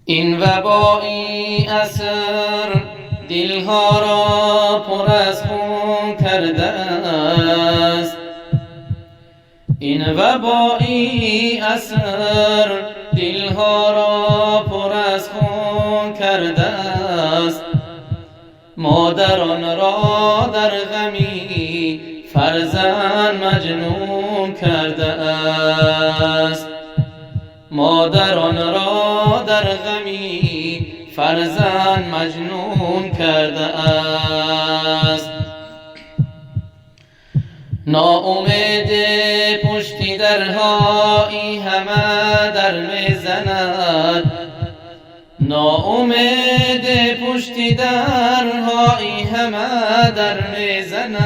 این وبایی اثر دلها را پر از خون کرده است. این وبایی اثر دلها را پر از خون کرده است. مادران را در غمی فرزند مجنون کرده است. مادران را در غمی فرزند مجنون کرده است. ناامید پشت درهایی همه در میزند. ناامید پشت درهایی همه در میزند.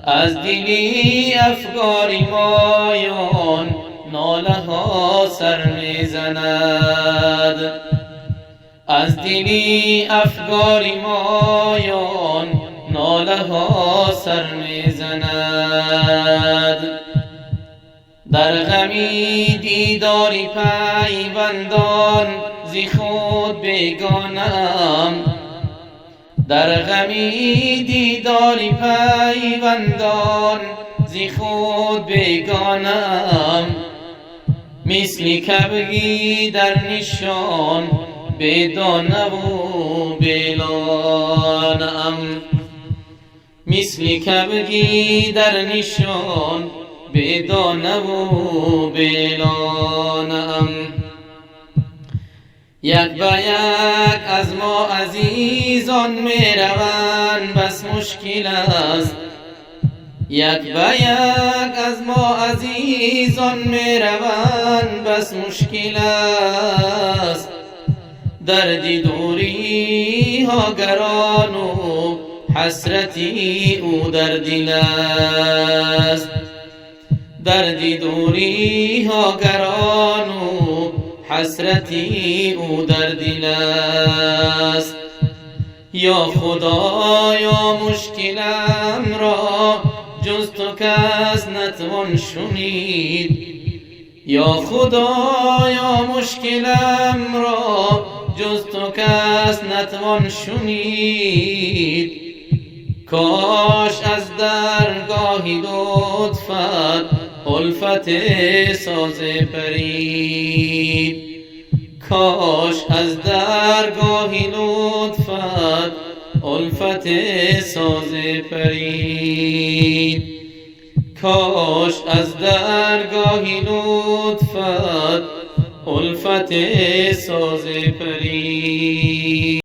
از دلی افگاری مایان ناله ها سر میزند. از دلی افگاری مایان ناله ها سر میزند. در غمی دیداری پیوندان زی خود بیگانم. در غمی دیداری پیوندان زی خود بیگانم. مثل کبگی در نشان بدانه و بلانم. مثل کبگی در نشان بدانه و بلانم. یک به یک از ما عزیزان می روند بس مشکل است. یک به یک از ما عزیزان می روند بس مشکل است. دردی دوری ها گران و حسرتی او در دل است. دردی دوری ها گران و حسرتی او در دل است. یا خدایا مشکلم را جز تو کس نتوان شنید. یا خدایا مشکلم را جز تو کس نتوان شنید. کاش از درگاهی لطفت الفت ساز پرید. کاش از درگاهی لطفت الفت ساز پرید. کاش از درگاهی لطفت الفت ساز پرید.